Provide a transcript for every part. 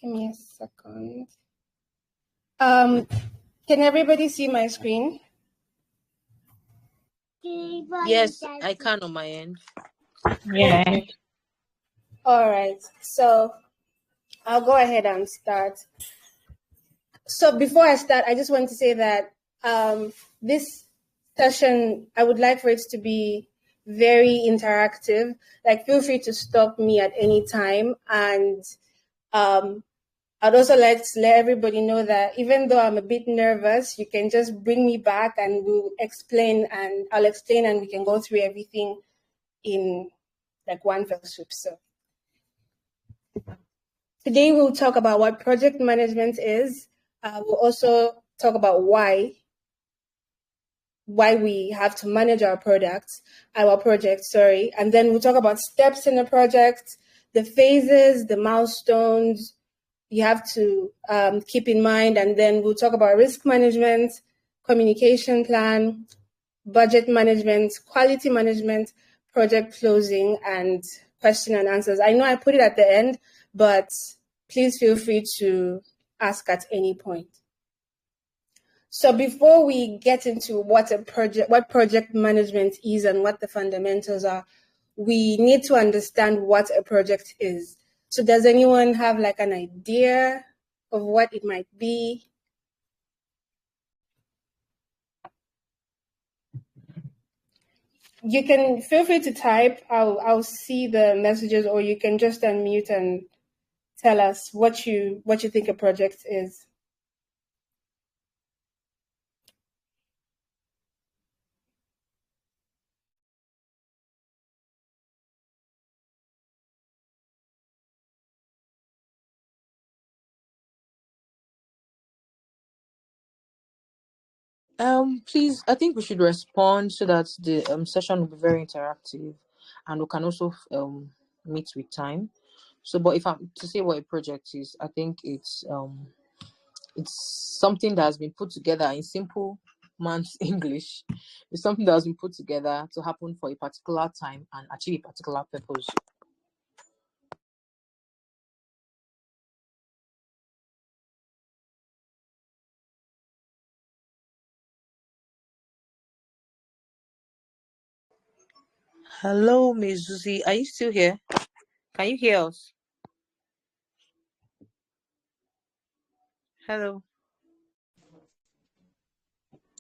Give me a second. Can everybody see my screen? Yes, I can on my end. Yeah. Okay. All right. So I'll go ahead and start. So before I start, I just want to say that this session, I would like for it to be very interactive. Like, feel free to stop me at any time. And I'd also like to let everybody know that even though I'm a bit nervous, you can just bring me back and we'll explain, and I'll explain and we can go through everything in like one fell swoop. So today we'll talk about what project management is. We'll also talk about why we have to manage our project, and then we'll talk about steps in the project, the phases, the milestones you have to keep in mind, and then we'll talk about risk management, communication plan, budget management, quality management, project closing, and question and answers. I know I put it at the end, but please feel free to ask at any point. So before we get into what project management is and what the fundamentals are, we need to understand what a project is. So does anyone have like an idea of what it might be? You can feel free to type. I'll see the messages, or you can just unmute and tell us what you think a project is. Please, I think we should respond so that the session will be very interactive, and we can also meet with time. So, but if I'm to say what a project is, I think it's something that has been put together in simple man's English. It's something that has been put together to happen for a particular time and achieve a particular purpose. Hello, Ms. Zuzi. Are you still here? Can you hear us? Hello.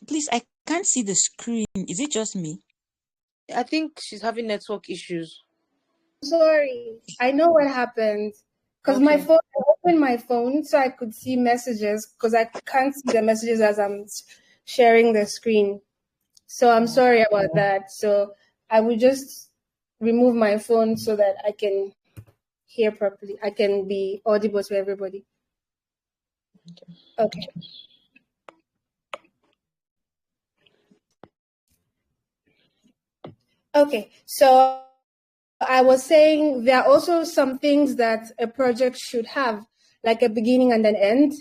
Please, I can't see the screen. Is it just me? I think she's having network issues. Sorry, I know what happened. Because Okay. I opened my phone so I could see messages, because I can't see the messages as I'm sharing the screen. So I'm sorry about that. So I will just remove my phone so that I can hear properly. I can be audible to everybody. Okay. Okay, so I was saying there are also some things that a project should have, like a beginning and an end.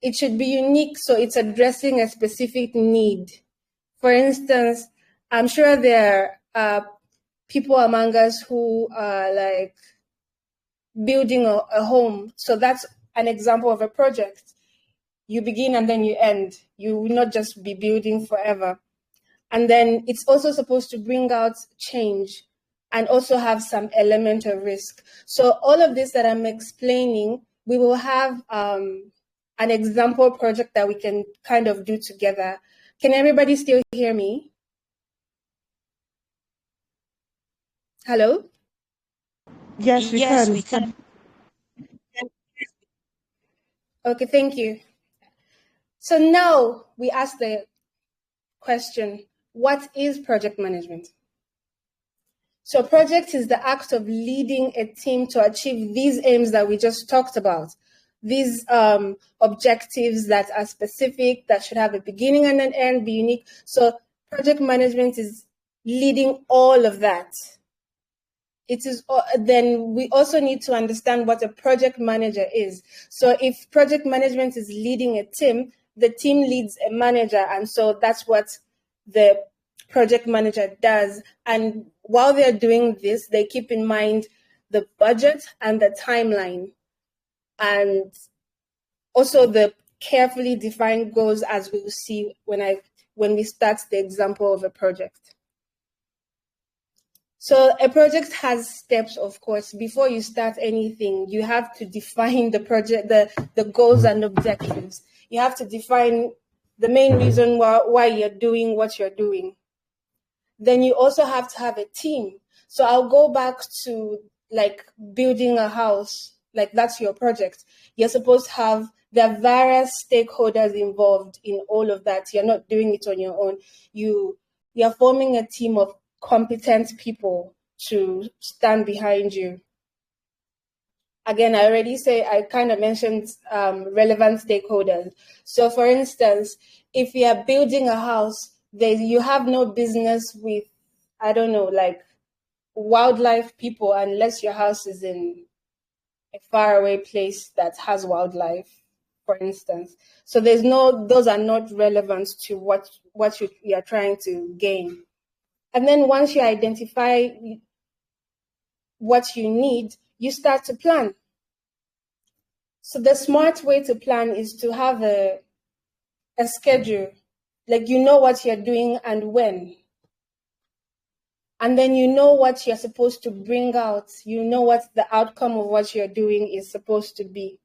It should be unique, so it's addressing a specific need. For instance, I'm sure there are people among us who are like building a home. So that's an example of a project. You begin and then you end. You will not just be building forever. And then it's also supposed to bring out change and also have some element of risk. So all of this that I'm explaining, we will have an example project that we can kind of do together. Can everybody still hear me? Hello? Yes, we can. We can. Okay, thank you. So now we ask the question, what is project management? So project is the act of leading a team to achieve these aims that we just talked about. These objectives that are specific, that should have a beginning and an end, be unique. So project management is leading all of that. It is. Then we also need to understand what a project manager is. So if project management is leading a team, the team leads a manager, and so that's what the project manager does. And while they're doing this, they keep in mind the budget and the timeline. and also the carefully defined goals, as we'll see when we start the example of a project. So a project has steps, of course. Before you start anything, you have to define the project, the goals and objectives. You have to define the main reason why you're doing what you're doing. Then you also have to have a team. So I'll go back to like building a house, like that's your project. You're supposed to have, there are various stakeholders involved in all of that. You're not doing it on your own. You're forming a team of competent people to stand behind you. Again, I kind of mentioned relevant stakeholders. So for instance, if you are building a house, you have no business with, I don't know, like wildlife people, unless your house is in a faraway place that has wildlife, for instance. So those are not relevant to what you are trying to gain. And then once you identify what you need, you start to plan. So the smart way to plan is to have a schedule, like you know what you're doing and when. And then you know what you're supposed to bring out. You know what the outcome of what you're doing is supposed to be.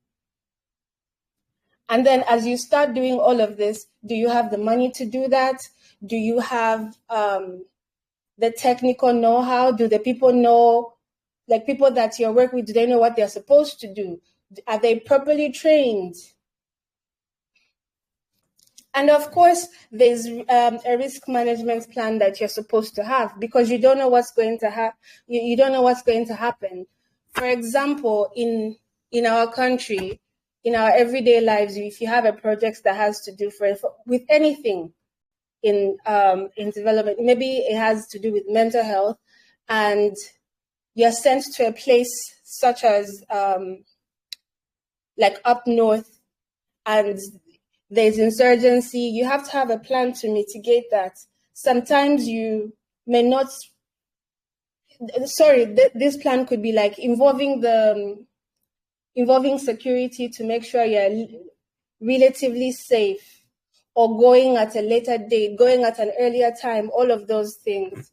And then as you start doing all of this, do you have the money to do that? Do you have the technical know-how? Do the people know, like people that you're working with, do they know what they're supposed to do? Are they properly trained? And of course, there's a risk management plan that you're supposed to have, because you don't know what's going to happen. You don't know what's going to happen. For example, in our country, in our everyday lives, if you have a project that has to do with anything in development, maybe it has to do with mental health, and you're sent to a place such as like up north, and there's insurgency, you have to have a plan to mitigate that. Sometimes you may not, this plan could be like involving security to make sure you're relatively safe, or going at a later date, going at an earlier time, all of those things.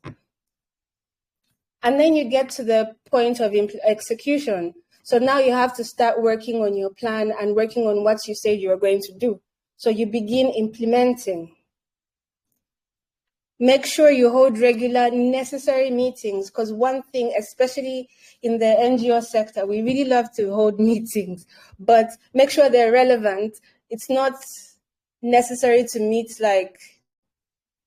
And then you get to the point of execution. So now you have to start working on your plan and working on what you said you were going to do. So you begin implementing. Make sure you hold regular necessary meetings, because one thing, especially in the NGO sector, we really love to hold meetings, but make sure they're relevant. It's not necessary to meet like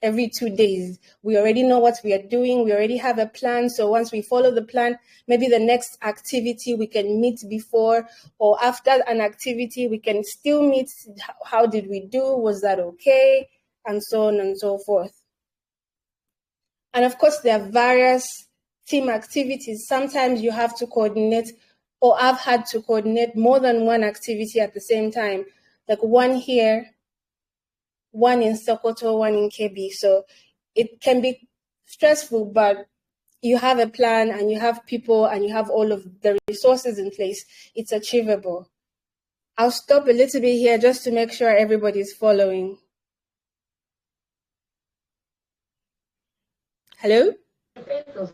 every 2 days. We already know what we are doing. We already have a plan. So once we follow the plan, maybe the next activity we can meet before or after an activity, we can still meet. How did we do? Was that okay? And so on and so forth. And of course, there are various team activities. Sometimes you have to coordinate, or I've had to coordinate more than one activity at the same time, like one here, one in Sokoto, one in KB. So it can be stressful, but you have a plan and you have people and you have all of the resources in place. It's achievable. I'll stop a little bit here just to make sure everybody's following. Hello? Yes,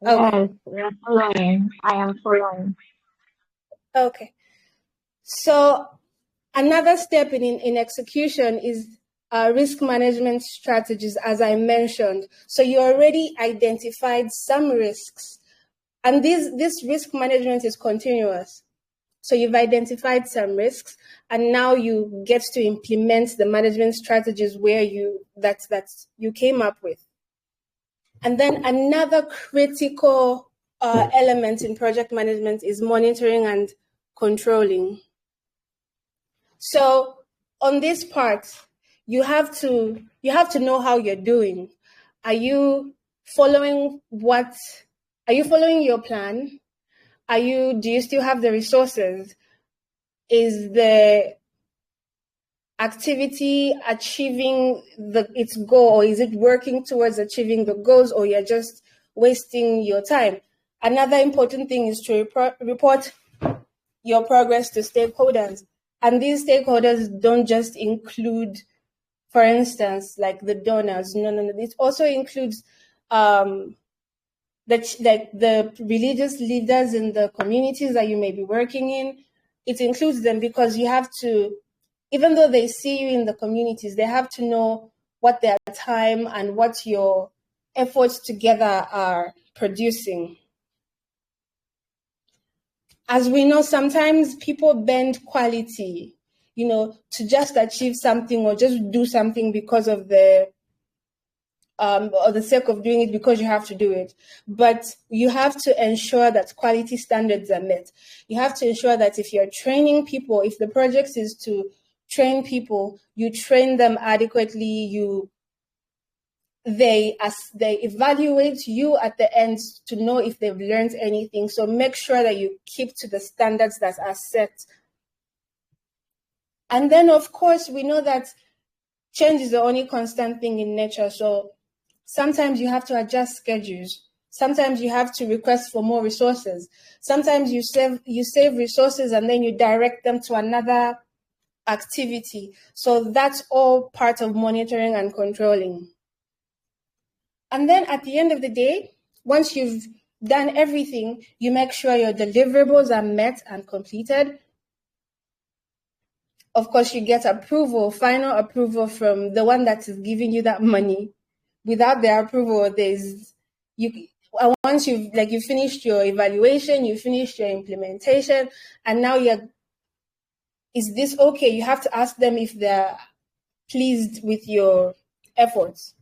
Okay. we are following. I am following. Okay. So another step in execution is risk management strategies, as I mentioned. So you already identified some risks, and this risk management is continuous. So you've identified some risks, and now you get to implement the management strategies where you came up with. And then another critical element in project management is monitoring and controlling. So on this part, you have to know how you're doing. Are you following your plan? Do you still have the resources? Is the activity achieving its goal, or is it working towards achieving the goals, or you're just wasting your time? Another important thing is to report your progress to stakeholders. And these stakeholders don't just include, for instance, like the donors. No. It also includes the religious leaders in the communities that you may be working in. It includes them because you have to, even though they see you in the communities, they have to know what their time and what your efforts together are producing. As we know, sometimes people bend quality, to just achieve something or just do something because of or the sake of doing it because you have to do it. But you have to ensure that quality standards are met. You have to ensure that if you're training people, if the project is to train people, you train them adequately. They evaluate you at the end to know if they've learned anything. So make sure that you keep to the standards that are set. And then, of course, we know that change is the only constant thing in nature. So sometimes you have to adjust schedules. Sometimes you have to request for more resources. Sometimes you save resources and then you direct them to another activity. So that's all part of monitoring and controlling. And then at the end of the day, once you've done everything, you make sure your deliverables are met and completed. Of course, you get final approval from the one that is giving you that money. Without their approval, once you finished your evaluation, you finished your implementation, and now is this okay? You have to ask them if they're pleased with your efforts.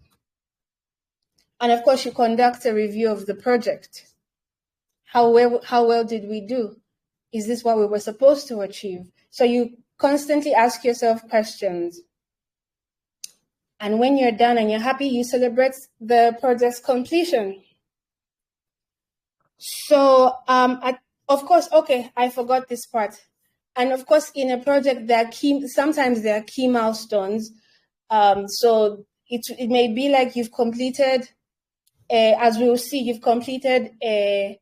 And of course, you conduct a review of the project. How well did we do? Is this what we were supposed to achieve? So you constantly ask yourself questions. And when you're done and you're happy, you celebrate the project's completion. So, of course, okay, I forgot this part. And of course, in a project, sometimes there are key milestones. So it may be like you've completed, as we will see, you've completed a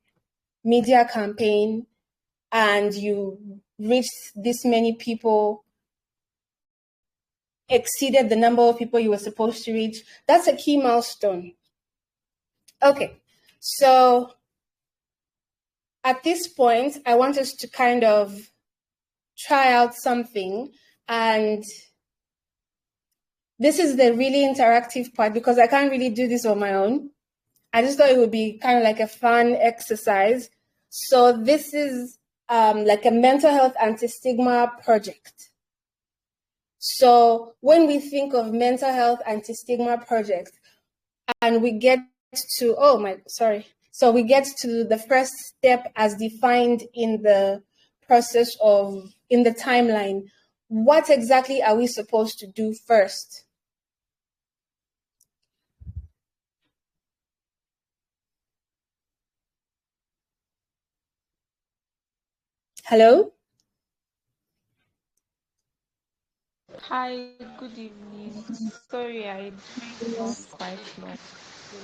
media campaign and you reached this many people, exceeded the number of people you were supposed to reach. That's a key milestone. Okay, so at this point, I want us to kind of try out something. And this is the really interactive part because I can't really do this on my own. I just thought it would be kind of like a fun exercise. So this is like a mental health anti-stigma project. So when we think of mental health anti-stigma project and we get to, so we get to the first step as defined in the process in the timeline, what exactly are we supposed to do first? Hello? Hi, good evening. Sorry, I joined not quite long, so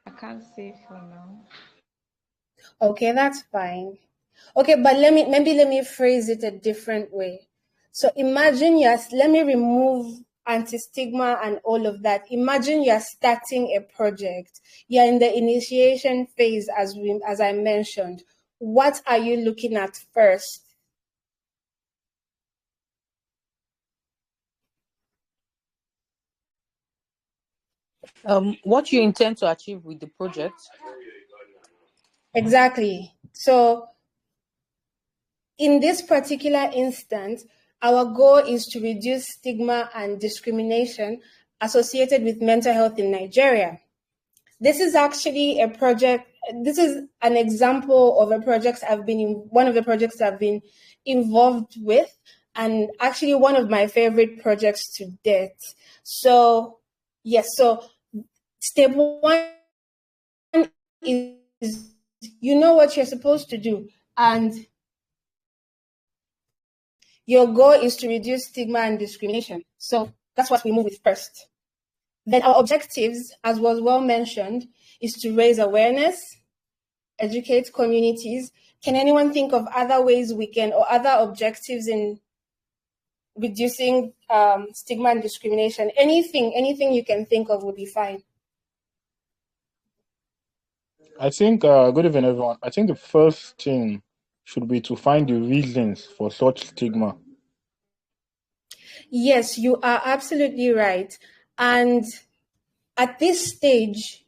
I can't say for now. Okay, that's fine. Okay, but let me phrase it a different way. So imagine let me remove anti-stigma and all of that. Imagine you're starting a project. You're in the initiation phase, as I mentioned. What are you looking at first? What you intend to achieve with the project? Exactly. So in this particular instance, our goal is to reduce stigma and discrimination associated with mental health in Nigeria. This is actually a project. This is an example of one of the projects I've been involved with, and actually one of my favorite projects to date. So, yes, so step one is you know what you're supposed to do, and your goal is to reduce stigma and discrimination. So that's what we move with first. Then our objectives, as was well mentioned, is to raise awareness, educate communities. Can anyone think of other ways we can, or other objectives in reducing stigma and discrimination? Anything you can think of would be fine. I think, good evening, everyone. I think the first thing should be to find the reasons for such stigma. Yes, you are absolutely right. And at this stage,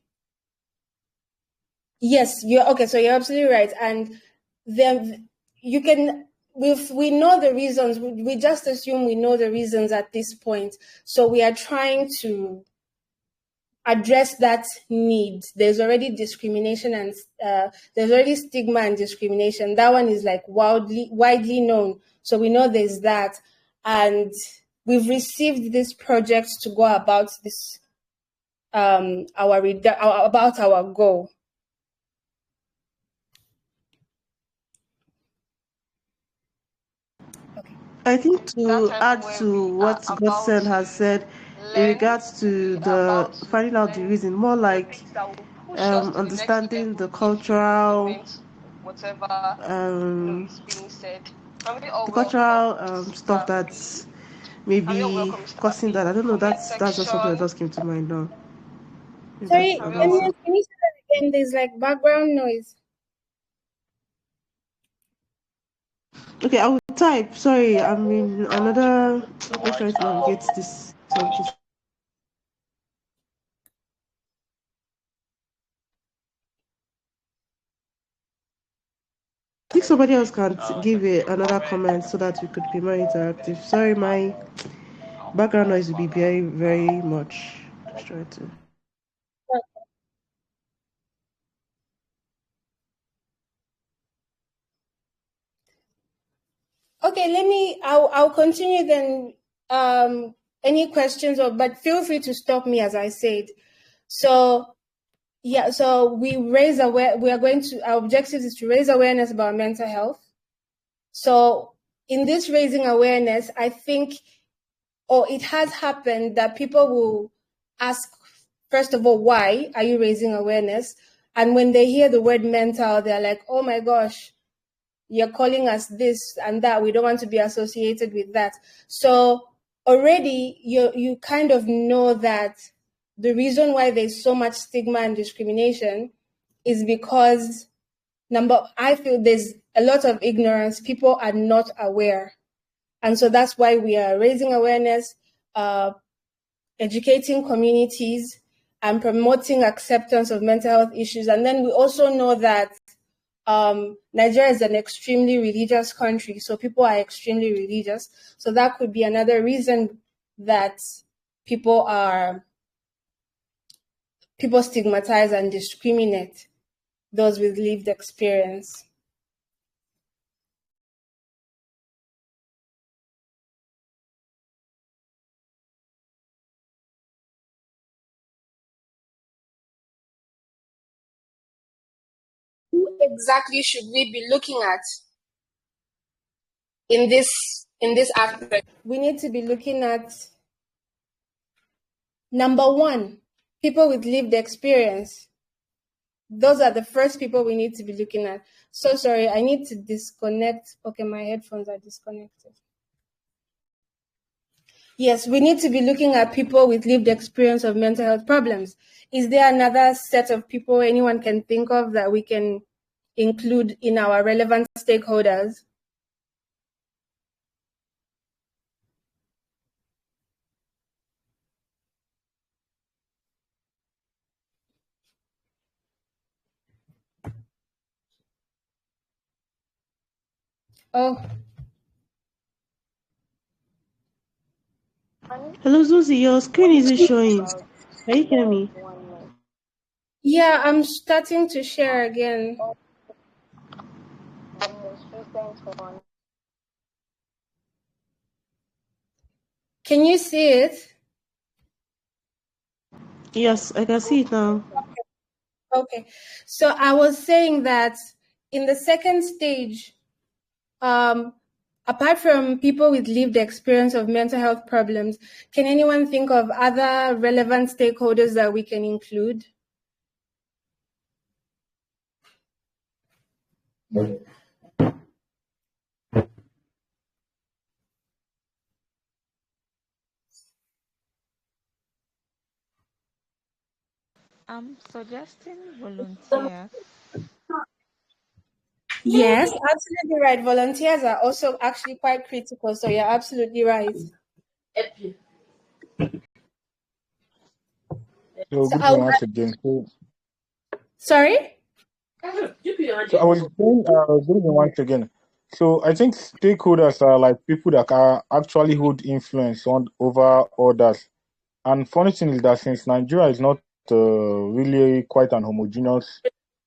yes, you're okay. So you're absolutely right. And then you can, if we know the reasons, we just assume we know the reasons at this point. So we are trying to address that need. There's already discrimination and there's already stigma and discrimination. That one is like widely known. So we know there's that. And we've received this project to go about this, about our goal. I think to add to what Godsend has said in regards to the finding out the reason, more like understanding the cultural stuff that's maybe causing that. I don't know. That's just something that just came to mind now. Sorry, can you say that again? There's like background noise. Okay, I will type. Sorry, I'm in another. Let's try to navigate this. I think somebody else can give another comment so that we could be more interactive. Sorry, my background noise will be very, very much. Let's try to. Okay, I'll continue then. Any questions, but feel free to stop me as I said. So yeah, so our objective is to raise awareness about mental health. So in this raising awareness, I think, it has happened that people will ask, first of all, why are you raising awareness? And when they hear the word mental, they're like, oh my gosh, you're calling us this and that. We don't want to be associated with that. So already you kind of know that the reason why there's so much stigma and discrimination is because, I feel there's a lot of ignorance. People are not aware. And so that's why we are raising awareness, educating communities, and promoting acceptance of mental health issues. And then we also know that Nigeria is an extremely religious country, so people are extremely religious. So that could be another reason that people stigmatize and discriminate those with lived experience. Who exactly should we be looking at in this aspect? We need to be looking at, number one, people with lived experience. Those are the first people we need to be looking at. So sorry, I need to disconnect. Okay, my headphones are disconnected. Yes, we need to be looking at people with lived experience of mental health problems. Is there another set of people anyone can think of that we can include in our relevant stakeholders? Oh. Hello, Zuzi. Your screen isn't showing. Can you hear me? Yeah, I'm starting to share again. Can you see it? Yes, I can see it now. Okay. So I was saying that in the second stage, apart from people with lived experience of mental health problems, can anyone think of other relevant stakeholders that we can include? I'm suggesting volunteers. Yes, absolutely right. Volunteers are also actually quite critical, so you're absolutely right. So So good evening once again. sorry? So I was saying good evening once again. So I think stakeholders are like people that are actually hold influence on over others. And funny thing is that since Nigeria is not really quite an homogeneous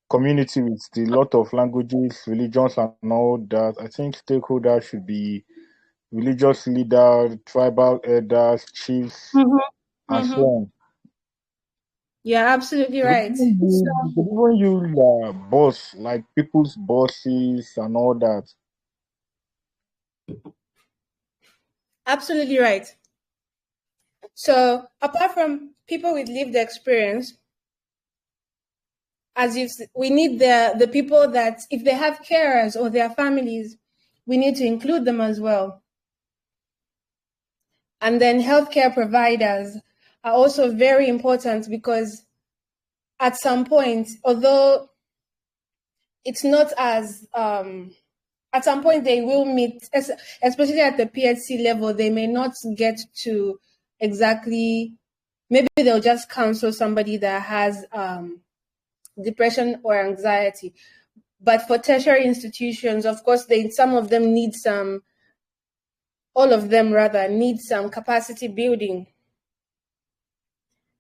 community with a lot of languages, religions, and all that, I think stakeholders should be religious leaders, tribal elders, chiefs, and so Mm-hmm. on. You're absolutely right. They could even use boss, like people's bosses and all that. Absolutely right. So apart from people with lived experience, we need the people that if they have carers or their families, we need to include them as well. And then healthcare providers are also very important because at some point, although it's not as at some point they will meet, especially at the PHC level, they may not get to exactly, maybe they'll just counsel somebody that has depression or anxiety. But for tertiary institutions, of course, some of them need some, all of them rather, need some capacity building.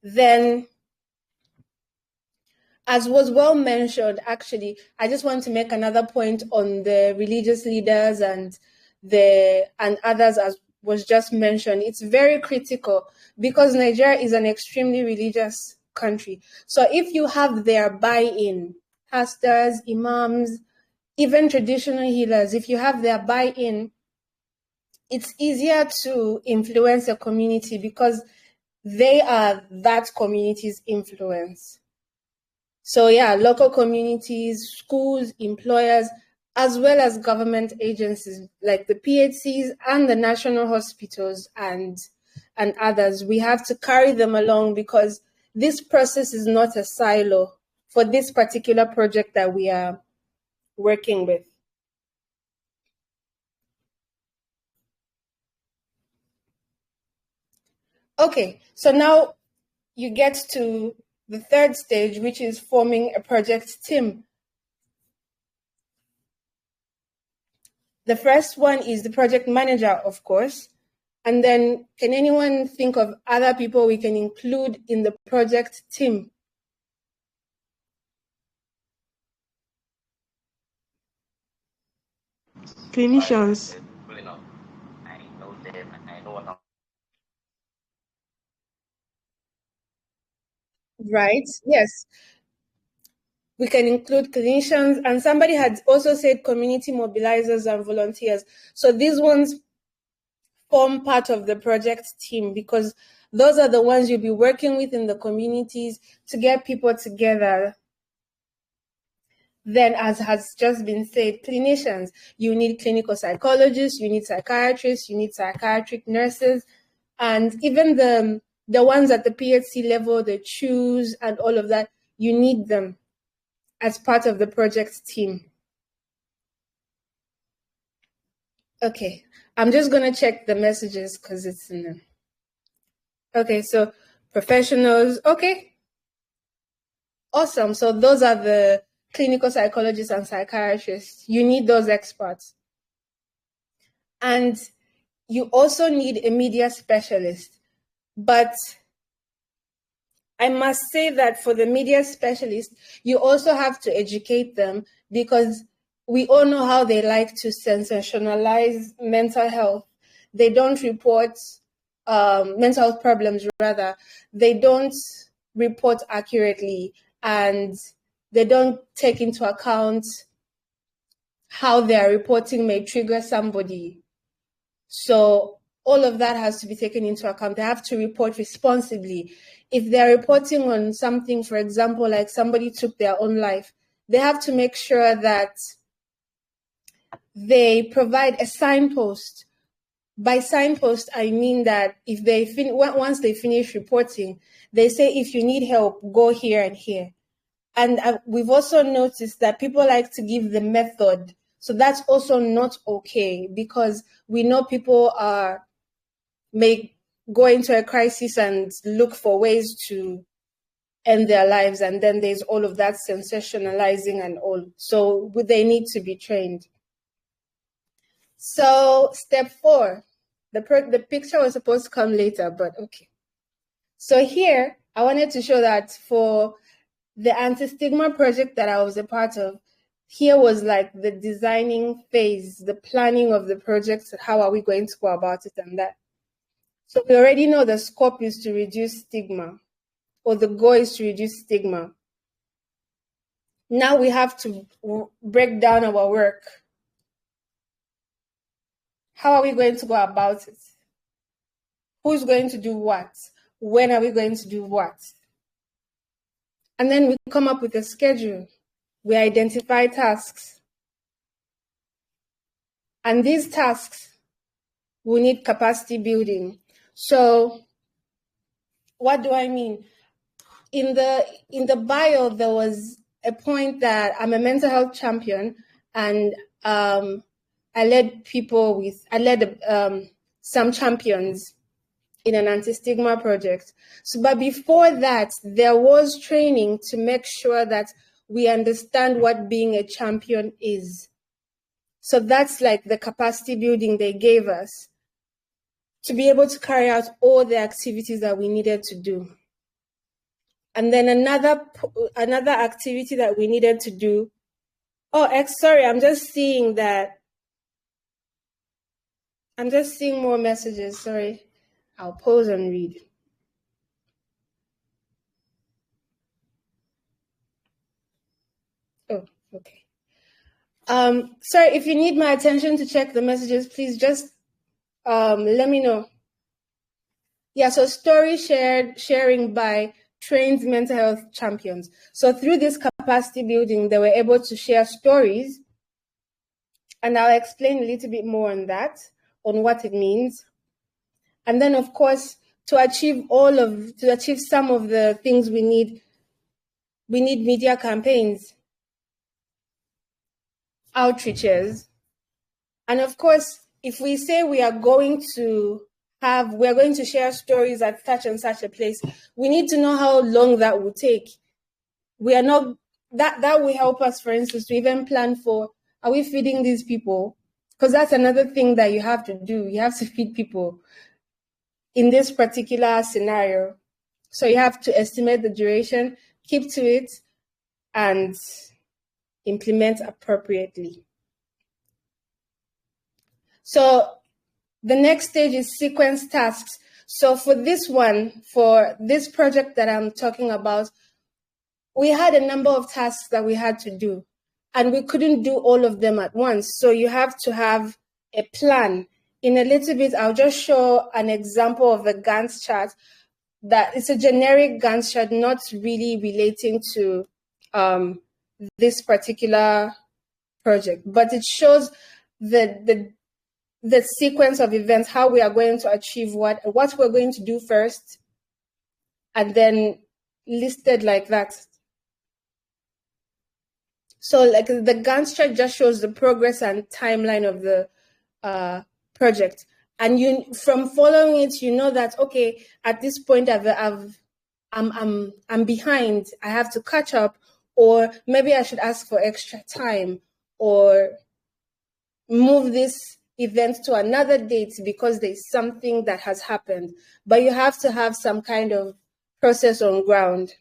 Then, as was well mentioned, actually, I just want to make another point on the religious leaders and others, as was just mentioned. It's very critical because Nigeria is an extremely religious country. So if you have their buy-in, pastors, imams, even traditional healers, if you have their buy-in, it's easier to influence a community because they are that community's influence. So yeah, local communities, schools, employers, as well as government agencies like the PHCs and the national hospitals and others, we have to carry them along because this process is not a silo for this particular project that we are working with. Okay, so now you get to the third stage, which is forming a project team. The first one is the project manager, of course. And then can anyone think of other people we can include in the project team? Clinicians. Right, yes. We can include clinicians, and somebody had also said community mobilizers and volunteers. So these ones form part of the project team because those are the ones you'll be working with in the communities to get people together. Then, as has just been said, clinicians, you need clinical psychologists, you need psychiatrists, you need psychiatric nurses, and even the ones at the PHC level, the CHUs and all of that, you need them as part of the project team. Okay, I'm just going to check the messages because it's in them. Okay, so professionals, okay. Awesome. So those are the clinical psychologists and psychiatrists. You need those experts. And you also need a media specialist. But I must say that for the media specialist, you also have to educate them because we all know how they like to sensationalize mental health. They don't report mental health problems, rather. They don't report accurately and they don't take into account how their reporting may trigger somebody. So all of that has to be taken into account. They have to report responsibly. If they're reporting on something, for example, like somebody took their own life, they have to make sure that they provide a signpost. By signpost, I mean that if they once they finish reporting, they say, if you need help, go here and here. And we've also noticed that people like to give the method. So that's also not okay, because we know people may go into a crisis and look for ways to end their lives. And then there's all of that sensationalizing and all. So they need to be trained. So step 4, the picture was supposed to come later, but okay. So here, I wanted to show that for the anti-stigma project that I was a part of, here was like the designing phase, the planning of the project, how are we going to go about it and that. So we already know the scope is to reduce stigma, or the goal is to reduce stigma. Now we have to break down our work. How are we going to go about it? Who's going to do what? When are we going to do what? And then we come up with a schedule. We identify tasks. And these tasks, we need capacity building. So what do I mean? In the bio, there was a point that I'm a mental health champion, and I led some champions in an anti-stigma project. So, but before that, there was training to make sure that we understand what being a champion is. So that's like the capacity building they gave us to be able to carry out all the activities that we needed to do. And then another activity that we needed to do. Sorry, I'm just seeing more messages. Sorry. I'll pause and read. Oh, okay. Sorry, if you need my attention to check the messages, please just let me know. Yeah, so story sharing by trained mental health champions. So through this capacity building, they were able to share stories, and I'll explain a little bit more on that, on what it means. And then, of course, to achieve some of the things we need media campaigns, outreaches, and of course, if we say we are going to share stories at such and such a place, we need to know how long that will take. That will help us, for instance, to even plan for, are we feeding these people? Because that's another thing that you have to do. You have to feed people in this particular scenario. So you have to estimate the duration, keep to it, and implement appropriately. So the next stage is sequence tasks. So for this project that I'm talking about, we had a number of tasks that we had to do, and we couldn't do all of them at once. So you have to have a plan. In a little bit, I'll just show an example of a Gantt chart. That it's a generic Gantt chart, not really relating to this particular project, but it shows the sequence of events, how we are going to achieve what we're going to do first, and then listed like that. So like the Gantt chart just shows the progress and timeline of the project. And from following it, you know that, okay, at this point I'm behind, I have to catch up, or maybe I should ask for extra time, or move this event to another date because there's something that has happened. But you have to have some kind of process on ground.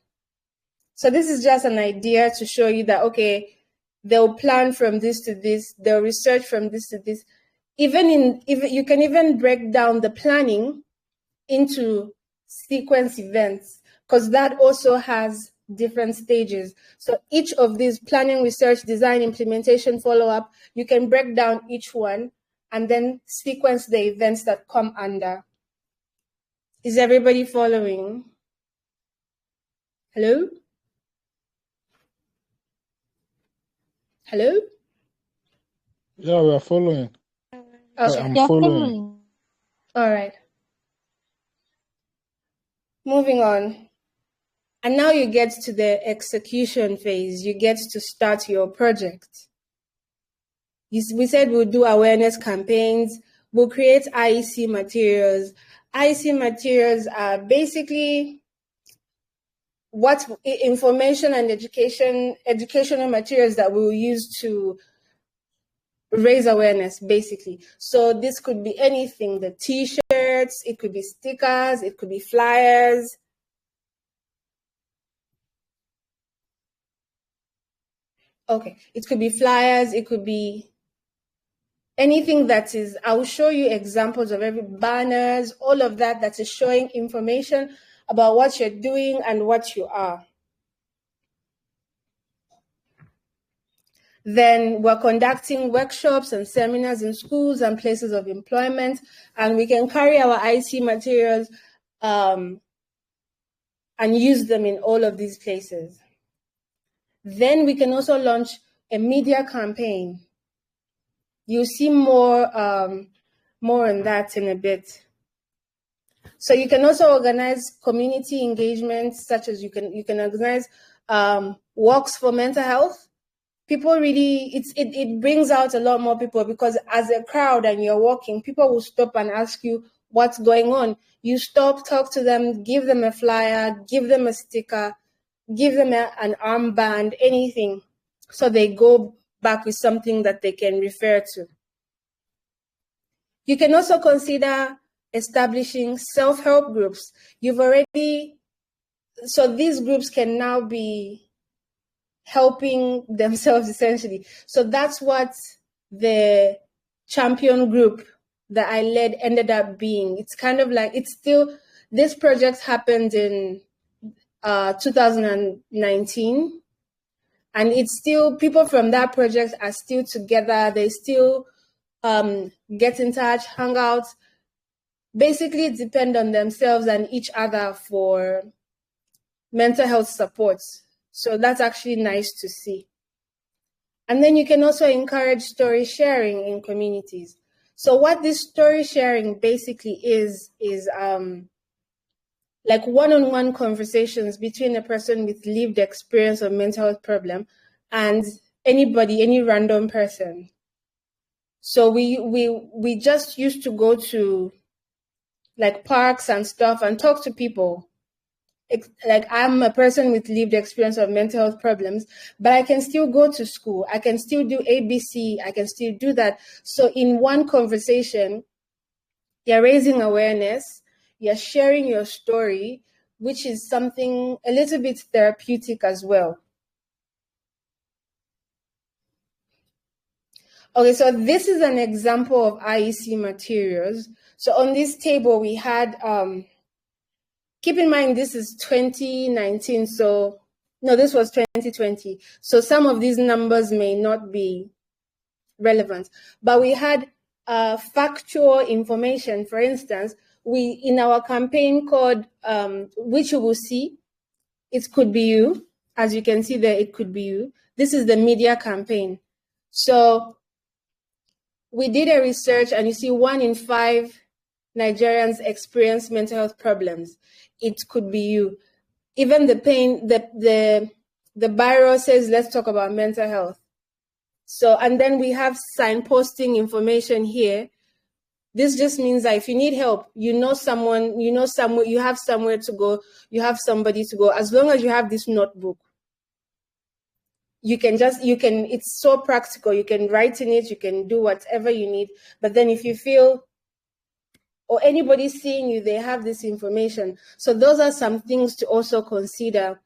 So this is just an idea to show you that, okay, they'll plan from this to this, they'll research from this to this. Even you can even break down the planning into sequence events, because that also has different stages. So each of these, planning, research, design, implementation, follow-up, you can break down each one and then sequence the events that come under. Is everybody following? Hello? Hello? Yeah, we are following. Okay. I'm You're following. following. All right. Moving on. And now you get to the execution phase. You get to start your project. We said we'll do awareness campaigns. We'll create IEC materials. IEC materials are basically what information and educational materials that we'll use to raise awareness, basically. So this could be anything, the t-shirts, it could be stickers, it could be flyers. Okay, it could be flyers, it could be anything that is, I'll show you examples of every banners, all of that is showing information about what you're doing and what you are. Then we're conducting workshops and seminars in schools and places of employment, and we can carry our IC materials and use them in all of these places. Then we can also launch a media campaign. You'll see more on that in a bit. So you can also organize community engagements, such as you can organize walks for mental health. People really, it brings out a lot more people, because as a crowd and you're walking, people will stop and ask you what's going on. You stop, talk to them, give them a flyer, give them a sticker, give them an armband, anything, so they go back with something that they can refer to. You can also consider establishing self-help groups. So these groups can now be helping themselves, essentially. So that's what the champion group that I led ended up being. It's kind of like, this project happened in 2019, and it's still, people from that project are still together. They still get in touch, hang out, basically depend on themselves and each other for mental health support. So that's actually nice to see. And then you can also encourage story sharing in communities. So what this story sharing basically is like one-on-one conversations between a person with lived experience of mental health problem and anybody, any random person. So we just used to go to like parks and stuff and talk to people. Like, I'm a person with lived experience of mental health problems, but I can still go to school. I can still do ABC. I can still do that. So in one conversation, you're raising awareness, you're sharing your story, which is something a little bit therapeutic as well. Okay, so this is an example of IEC materials. So on this table, we had, keep in mind, this is 2019. So, no, this was 2020. So some of these numbers may not be relevant, but we had factual information. For instance, in our campaign called, which you will see, it could be you. As you can see there, it could be you. This is the media campaign. So we did a research, and you see 1 in 5 Nigerians experience mental health problems. It could be you. Even the biro says, let's talk about mental health. So, and then we have signposting information here. This just means that if you need help, you have somewhere to go, you have somebody to go. As long as you have this notebook, it's so practical. You can write in it, you can do whatever you need. But then if you feel, or anybody seeing you, they have this information. So those are some things to also consider.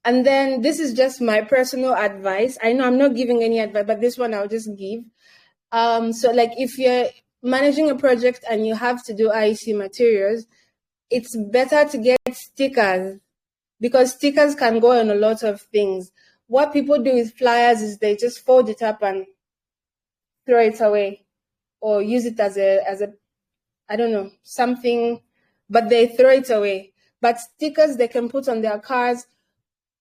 And then this is just my personal advice. I know I'm not giving any advice, but this one I'll just give. So like, if you're managing a project and you have to do IEC materials, it's better to get stickers, because stickers can go on a lot of things. What people do with flyers is they just fold it up and throw it away, or use it as a I don't know, something, but they throw it away. But stickers they can put on their cars,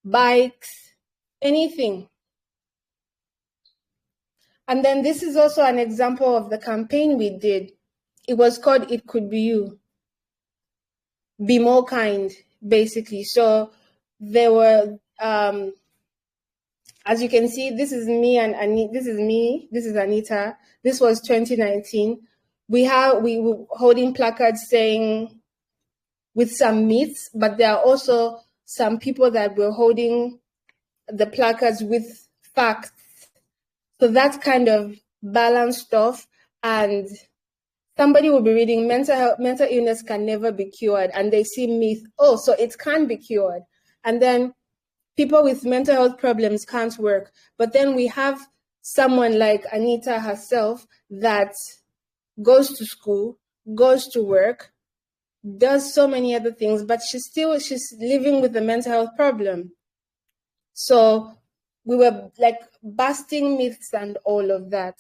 bikes, anything. And then this is also an example of the campaign we did. It was called It Could Be You. Be more kind, basically. So there were, as you can see, this is me and this is me, this is Anita. This was 2019. We were holding placards saying, with some myths, but there are also some people that were holding the placards with facts. So that's kind of balanced stuff. And somebody will be reading mental illness can never be cured, and they see myth, oh, so it can be cured. And then people with mental health problems can't work. But then we have someone like Anita herself that goes to school, goes to work, does so many other things, but she's living with a mental health problem. So we were like busting myths and all of that.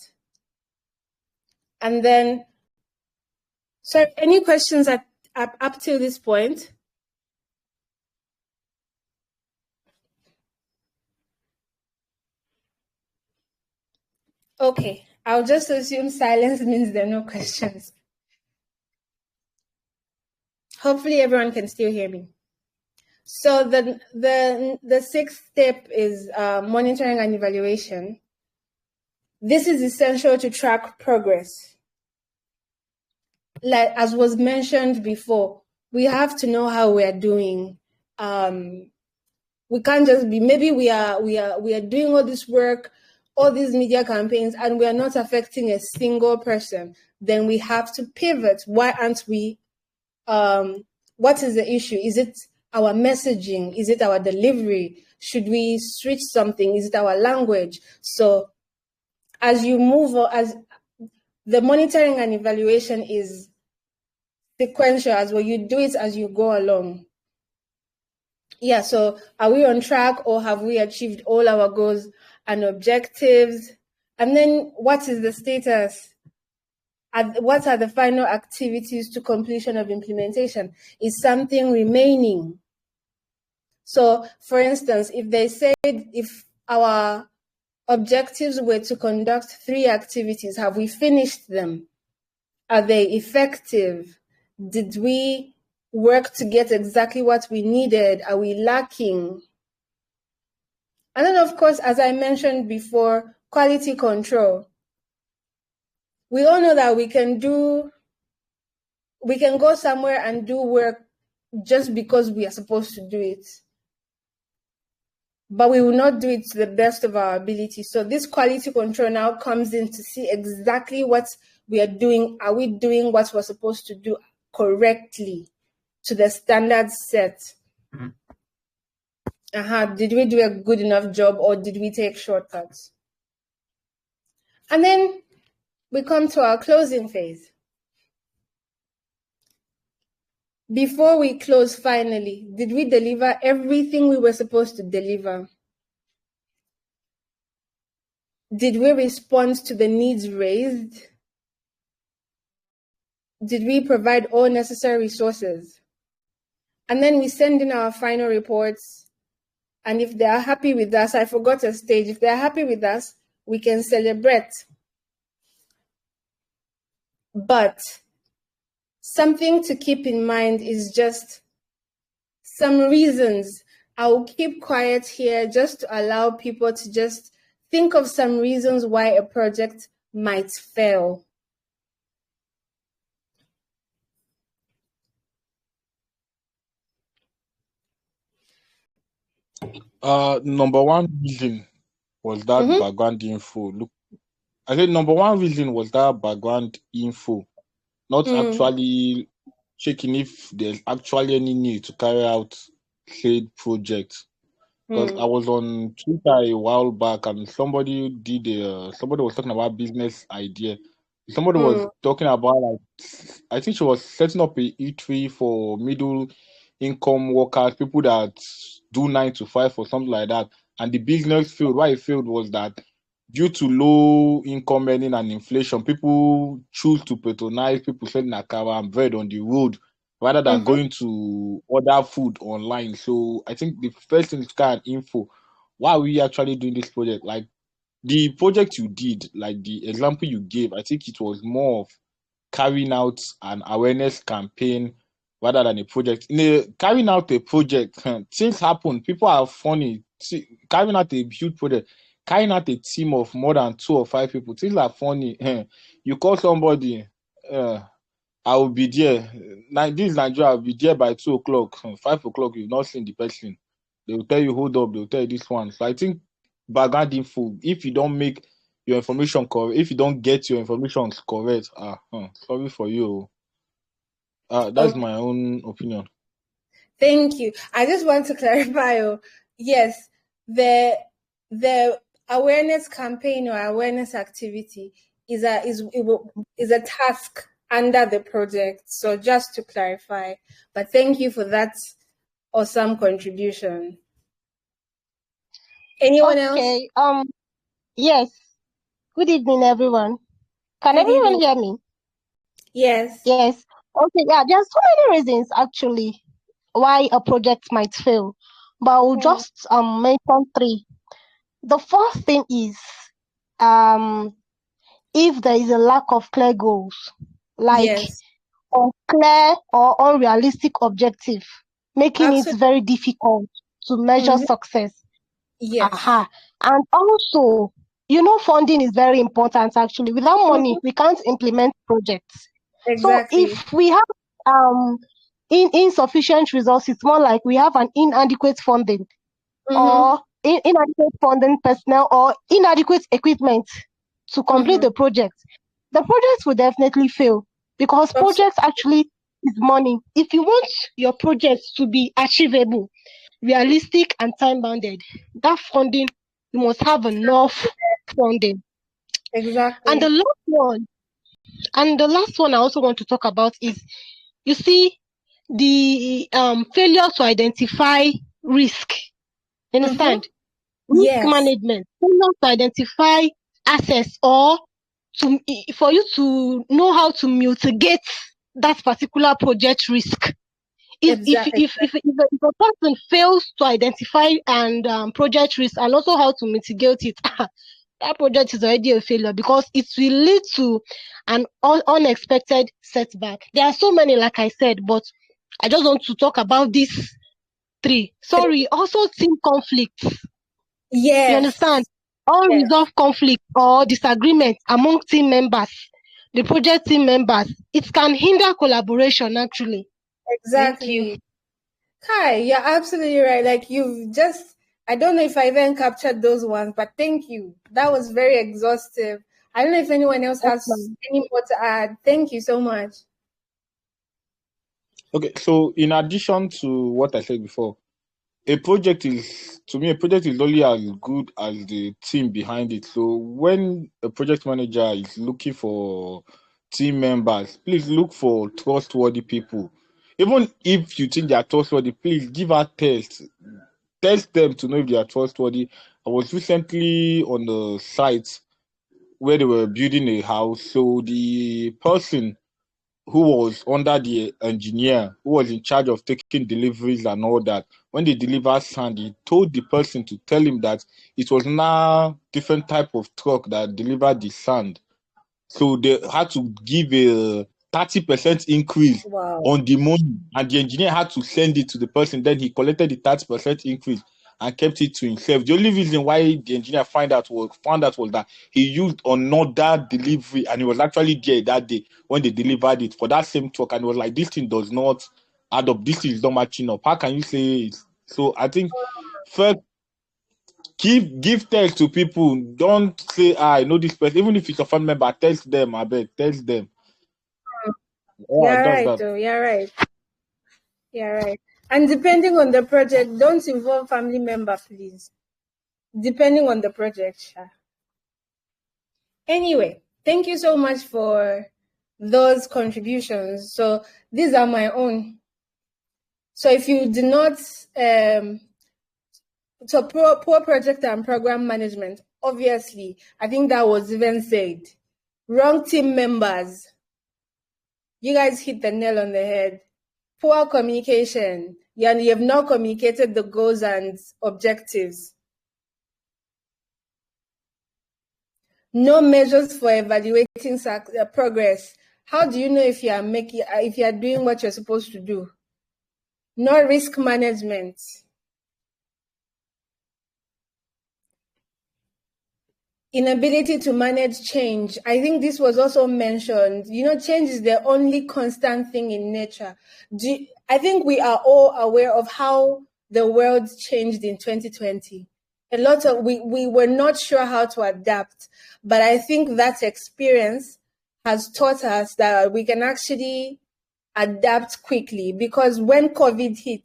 And then, so any questions up till this point? Okay, I'll just assume silence means there are no questions. Hopefully everyone can still hear me. So the sixth step is monitoring and evaluation. This is essential to track progress. Like as was mentioned before, we have to know how we are doing. We can't just be, maybe we are doing all this work, all these media campaigns, and we are not affecting a single person. Then we have to pivot. Why aren't we? What is the issue? Is it our messaging? Is it our delivery? Should we switch something? Is it our language? So as you move, as the monitoring and evaluation is sequential, as well, you do it as you go along. Yeah, so are we on track, or have we achieved all our goals and objectives? And then what is the status? What are the final activities to completion of implementation? Is something remaining? So, for instance, if they said if our objectives were to conduct 3 activities, have we finished them? Are they effective? Did we work to get exactly what we needed? Are we lacking? And then, of course, as I mentioned before, quality control. We all know that we can go somewhere and do work just because we are supposed to do it. But we will not do it to the best of our ability. So this quality control now comes in to see exactly what we are doing. Are we doing what we're supposed to do correctly to the standards set? Did we do a good enough job, or did we take shortcuts? And then we come to our closing phase. Before we close finally, did we deliver everything we were supposed to deliver? Did we respond to the needs raised? Did we provide all necessary resources? And then we send in our final reports. And if they are happy with us, I forgot a stage, if they are happy with us, we can celebrate. But something to keep in mind is just some reasons. I'll keep quiet here just to allow people to just think of some reasons why a project might fail. Number one reason was that background info. Look, I said number one reason was that background info, not actually checking if there's actually any need to carry out said projects. Because I was on Twitter a while back, and somebody was talking about business idea. Somebody was talking about, like, I think she was setting up a eatery for middle income workers, people that do 9 to 5 or something like that. And the business failed. Why it failed was that due to low income earning and inflation, people choose to patronize people selling akara and bread on the road rather than going to order food online. So I think the first thing is kind of info. Why are we actually doing this project? Like, the project you did, like the example you gave, I think it was more of carrying out an awareness campaign rather than a project. Carrying out a project, things happen. People are funny. Carrying out a huge project, carrying out a team of more than 2 or 5 people, things are funny. You call somebody, I will be there. This is Nigeria, I will be there by 2 o'clock, 5 o'clock. You've not seen the person. They will tell you, hold up. They will tell you this one. So I think background info, if you don't make your information correct, if you don't get your information correct, sorry for you. That's Okay. my own opinion. Thank you. I just want to clarify. Yes, the awareness campaign or awareness activity is a task under the project. So just to clarify, but thank you for that awesome contribution. Anyone else? Okay. Yes. Good evening, everyone. Can Good everyone evening. hear me? Yes. Yes. Okay. Yeah. There's so many reasons actually why a project might fail, but we'll just mention 3. The first thing is if there is a lack of clear goals, like Yes. unclear or unrealistic objective, making it Absolutely. very difficult to measure success. Yes. And also, funding is very important actually. Without money, we can't implement projects. Exactly. So if we have insufficient resources, more like we have an inadequate funding or inadequate funding personnel or inadequate equipment to complete the project will definitely fail, because projects actually is money. If you want your project to be achievable, realistic and time-bounded, that funding, you must have enough funding. Exactly. And the last one I also want to talk about is, you see, the failure to identify risk. You understand? Risk Yes. management, failure to identify assets, or for you to know how to mitigate that particular project risk. If a person fails to identify and project risk and also how to mitigate it, that project is already a failure, because it will lead to an unexpected setback. There are so many, like I said, but I just want to talk about these 3. Sorry, also team conflicts. Yes. You understand? Unresolved conflict or disagreement among team members, the project team members, it can hinder collaboration actually. Exactly. Thank you. Kai, you're absolutely right. Like I don't know if I even captured those ones, but thank you. That was very exhaustive. I don't know if anyone else has any more to add. Thank you so much. Okay, so in addition to what I said before, a project is only as good as the team behind it. So when a project manager is looking for team members, please look for trustworthy people. Even if you think they are trustworthy, please give a test. Test them to know if they are trustworthy. I was recently on the site where they were building a house. So the person who was under the engineer, who was in charge of taking deliveries and all that, when they delivered sand, he told the person to tell him that it was now different type of truck that delivered the sand. So they had to give a 30% increase on the money, and the engineer had to send it to the person. Then he collected the 30% increase and kept it to himself. The only reason why the engineer found out was that he used another delivery, and he was actually there that day when they delivered it for that same truck, and he was like, this thing does not add up. This thing is not matching up. How can you say it? So I think first, give text to people. Don't say, I know this person. Even if it's a family member, text them. I bet, text them. You're That's right, that. though. You're right. You're right. And depending on the project, don't involve family member, please. Depending on the project. Anyway, thank you so much for those contributions. So these are my own. So if you do not, so poor project and program management, obviously, I think that was even said. Wrong team members. You guys hit the nail on the head. Poor communication. You have not communicated the goals and objectives. No measures for evaluating progress. How do you know if you are doing what you're supposed to do? No risk management. Inability to manage change. I think this was also mentioned. Change is the only constant thing in nature. I think we are all aware of how the world changed in 2020. We were not sure how to adapt, but I think that experience has taught us that we can actually adapt quickly, because when COVID hit,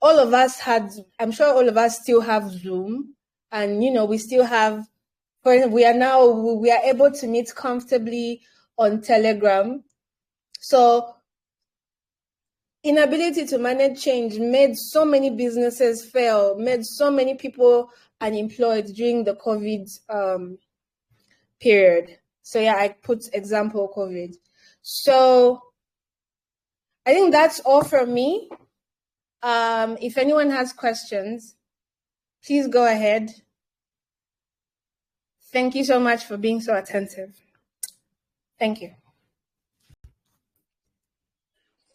I'm sure all of us still have Zoom, and we still have, we are able to meet comfortably on Telegram. So inability to manage change made so many businesses fail, made so many people unemployed during the COVID period. So yeah, I put example COVID. So I think that's all from me. If anyone has questions, please go ahead. Thank you so much for being so attentive. Thank you.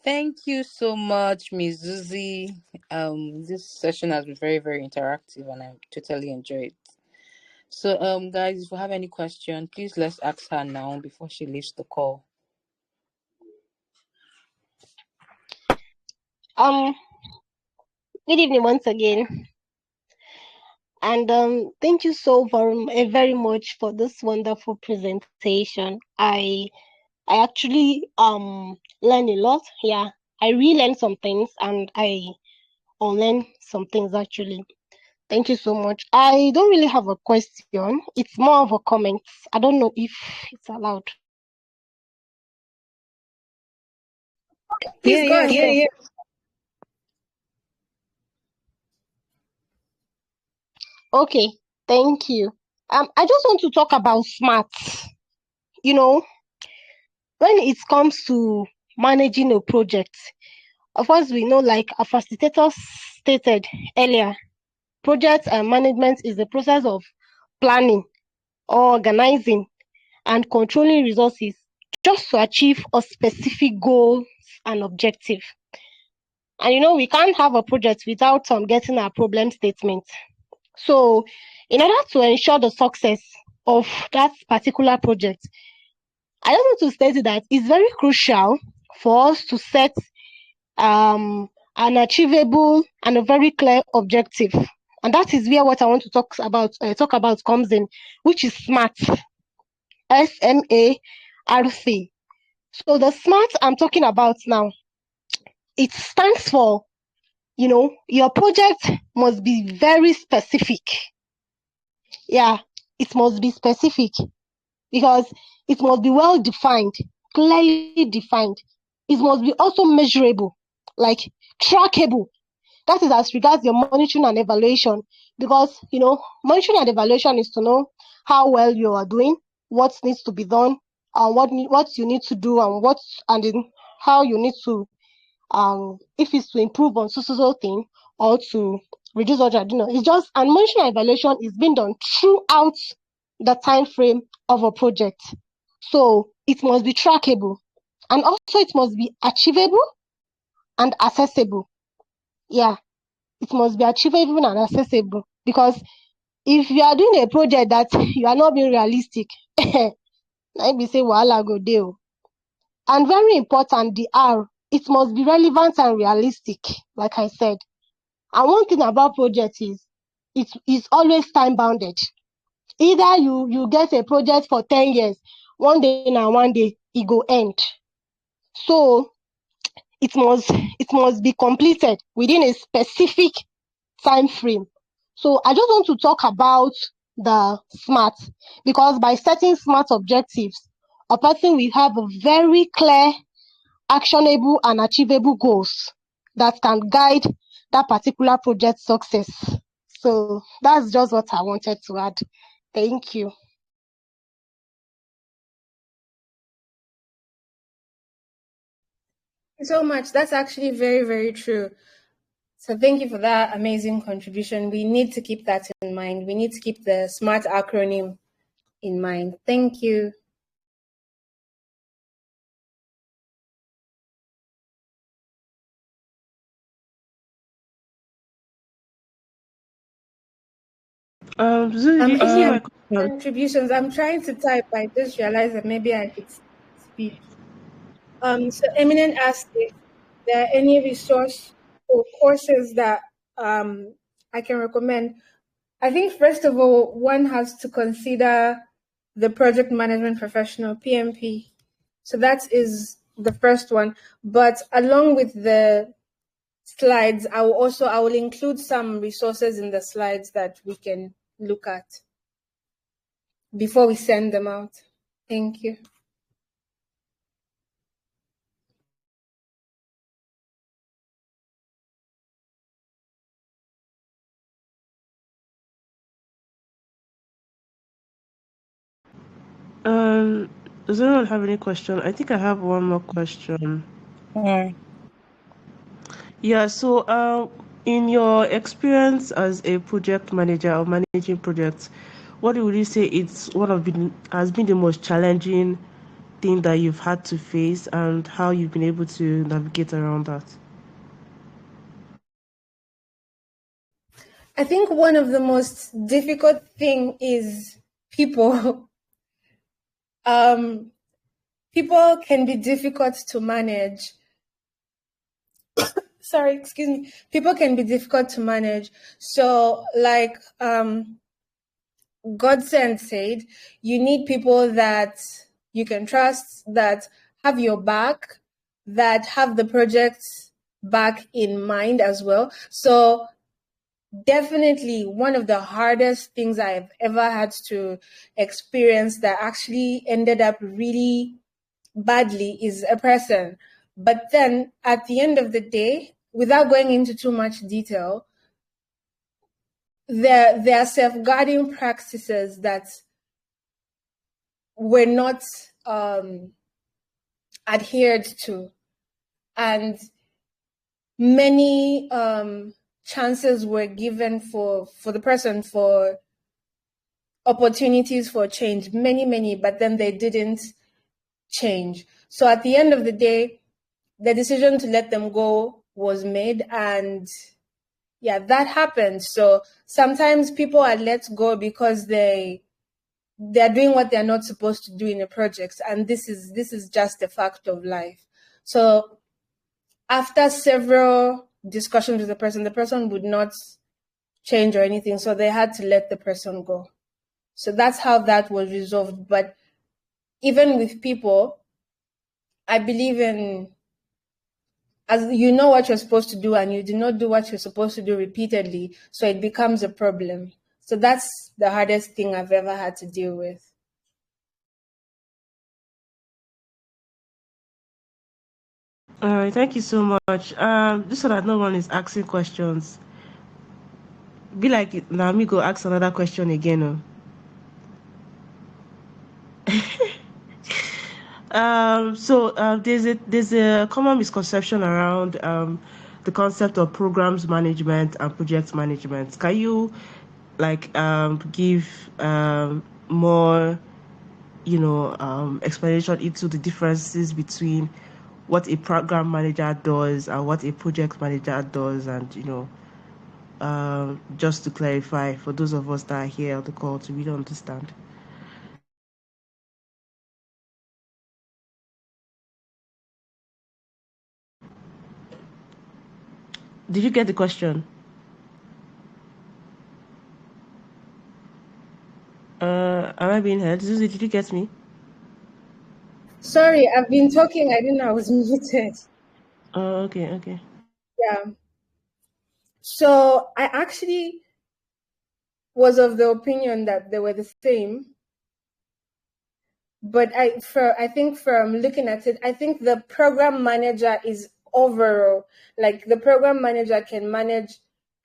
Thank you so much, Ms. Zuzi. This session has been very, very interactive, and I totally enjoyed it. So, guys, if you have any question, please let's ask her now before she leaves the call. Good evening once again. And thank you so very much for this wonderful presentation. I actually learned a lot. Yeah, I relearned some things, and I unlearned some things actually. Thank you so much. I don't really have a question. It's more of a comment. I don't know if it's allowed. Please go ahead. Yeah. Okay, thank you. I just want to talk about SMART. When it comes to managing a project, of course, we know, like our facilitator stated earlier, project management is the process of planning, organizing, and controlling resources just to achieve a specific goal and objective. And we can't have a project without getting our problem statement. So in order to ensure the success of that particular project, I just want to state that it's very crucial for us to set an achievable and a very clear objective. And that is where what I want to talk about comes in, which is SMART. SMART. So the SMART I'm talking about now, it stands for, your project must be very specific. Yeah, it must be specific because it must be well defined, clearly defined. It must be also measurable, like trackable. That is as regards your monitoring and evaluation, because monitoring and evaluation is to know how well you are doing, what needs to be done, and what you need to do, and then how you need to if it's to improve on so thing or to reduce what you're doing. It's just, and monitoring and evaluation is being done throughout the time frame of a project. So it must be trackable, and also it must be achievable and accessible. Yeah, it must be achievable and accessible, because if you are doing a project that you are not being realistic, like we say, wahala go dey. And very important, the R, it must be relevant and realistic, like I said. And one thing about project is it is always time bounded. Either you get a project for 10 years, one day it go end. So it must be completed within a specific time frame. So I just want to talk about the SMART, because by setting SMART objectives, a person will have a very clear, actionable, and achievable goals that can guide that particular project success. So that's just what I wanted to add. Thank you. Thank you so much. That's actually very, very true. So thank you for that amazing contribution. We need to keep that in mind. We need to keep the SMART acronym in mind. Thank you. Zuni, I'm did you see my thinking question? contributions. I'm trying to type. I just realized that maybe I could speak. So Eminent asked if there are any resource or courses that I can recommend. I think first of all, one has to consider the project management professional, PMP. So that is the first one. But along with the slides, I will include some resources in the slides that we can look at before we send them out. Thank you. Does anyone have any question? I think I have one more question. Yeah, so in your experience as a project manager or managing projects, what would you say has been the most challenging thing that you've had to face, and how you've been able to navigate around that? I think one of the most difficult thing is people. People can be difficult to manage. Sorry, excuse me. People can be difficult to manage. So, like Godsend said, you need people that you can trust, that have your back, that have the project back in mind as well. So definitely one of the hardest things I've ever had to experience that actually ended up really badly is a person. But then at the end of the day, without going into too much detail, there are safeguarding practices that were not adhered to, and many chances were given for the person for opportunities for change, many, but then they didn't change. So at the end of the day, the decision to let them go was made, and yeah, that happened. So sometimes people are let go because they're doing what they're not supposed to do in a project, and this is just a fact of life. So after several discussions with the person would not change or anything, so they had to let the person go. So that's how that was resolved. But even with people, I believe in, as you know what you're supposed to do and you do not do what you're supposed to do repeatedly, so it becomes a problem. So that's the hardest thing I've ever had to deal with. All right, thank you so much. Just so that no one is asking questions, be like, now me go ask another question again. There's a common misconception around the concept of programs management and project management. Can you give more explanation into the differences between what a program manager does and what a project manager does, and just to clarify for those of us that are here on the call to really understand? Did you get the question? Am I being heard? Susie, did you get me? Sorry, I've been talking. I didn't know I was muted. Oh, okay. Yeah. So I actually was of the opinion that they were the same. But I think from looking at it, I think the program manager is overall, like the program manager can manage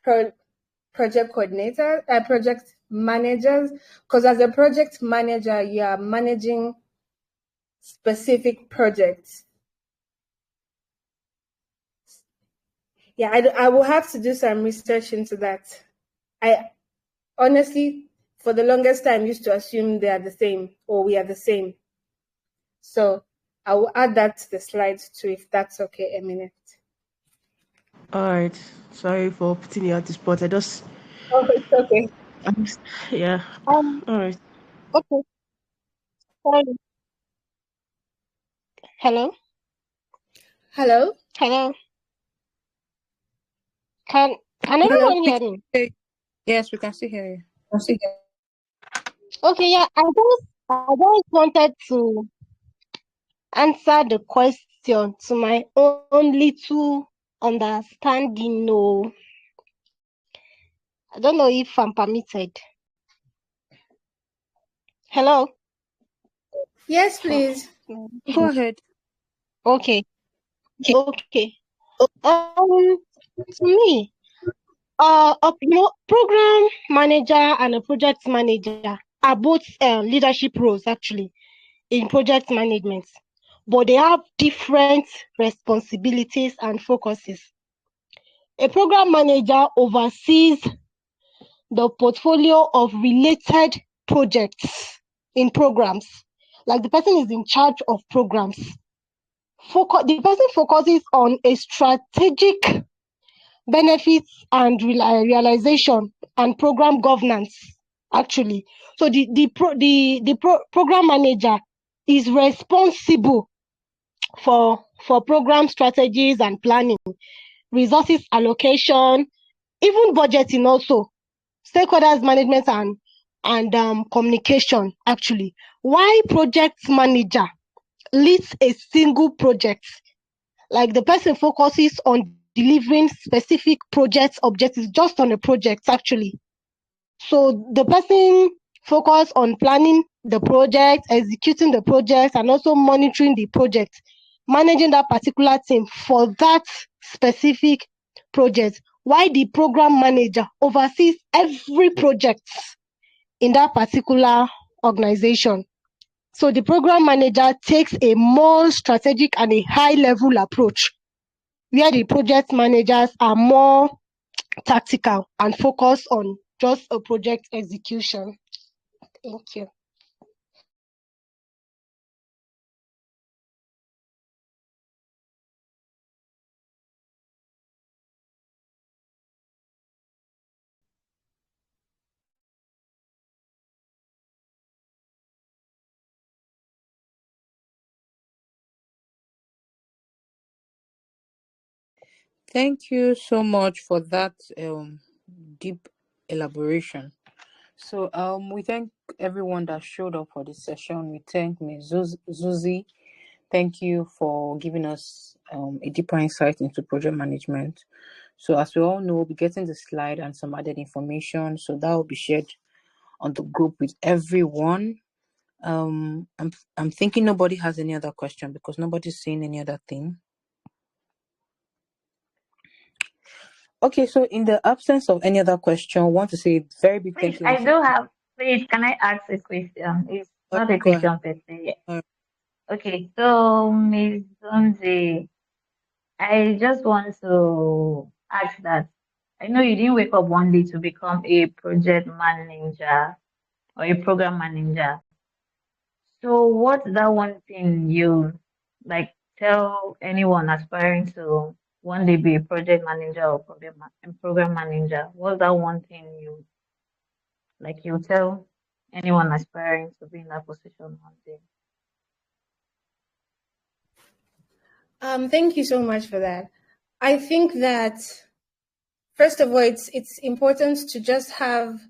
project coordinator, project managers, because as a project manager, you are managing specific projects. Yeah, I will have to do some research into that. I honestly for the longest time used to assume they are the same or we are the same. So I will add that to the slides too, if that's okay, a minute. All right. Sorry for putting you out the spot. Oh, it's okay. Yeah. Um, All right. okay, sorry. Hello? Hello? Hello? Can Yes, Hello? everyone we hear can me? hear you. Yes, we can still hear you. Okay, yeah, I just wanted to answer the question to my own little understanding. No, I don't know if I'm permitted. Hello? Yes, please. Go ahead. Okay, okay. To me, program manager and a project manager are both leadership roles actually in project management, but they have different responsibilities and focuses. A program manager oversees the portfolio of related projects in programs. Like the person is in charge of programs. The person focuses on a strategic benefits and realization and program governance actually. So the program manager is responsible for program strategies and planning, resources allocation, even budgeting also, stakeholders management and communication actually. Why project manager leads a single project, like the person focuses on delivering specific project objectives just on a project actually. So the person focus on planning the project, executing the project, and also monitoring the project, managing that particular team for that specific project. While the program manager oversees every project in that particular organization. So the program manager takes a more strategic and a high level approach, where the project managers are more tactical and focus on just a project execution. Thank you. Thank you so much for that deep elaboration. So we thank everyone that showed up for this session. We thank Ms. Zuzi. Thank you for giving us a deeper insight into project management. So as we all know, we'll be getting the slide and some added information. So that will be shared on the group with everyone. I'm thinking nobody has any other question because nobody's saying any other thing. Okay, so in the absence of any other question, I want to say very big Please, thank you. I do have. Please, can I ask a question? It's not a Go ahead. question per se. Okay, so Ms. Zunzi, I just want to ask that. I know you didn't wake up one day to become a project manager or a program manager. So what's that one thing you like tell anyone aspiring to one day be a project manager or program manager? What's that one thing you tell anyone aspiring to be in that position one day? Thank you so much for that. I think that first of all, it's important to just have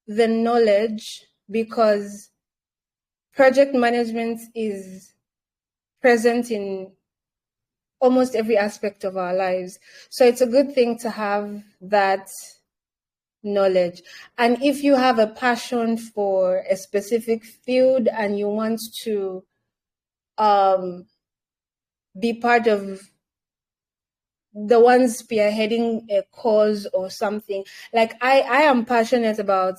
the knowledge, because project management is present in almost every aspect of our lives. So it's a good thing to have that knowledge. And if you have a passion for a specific field and you want to be part of the ones spearheading a cause or something, like I am passionate about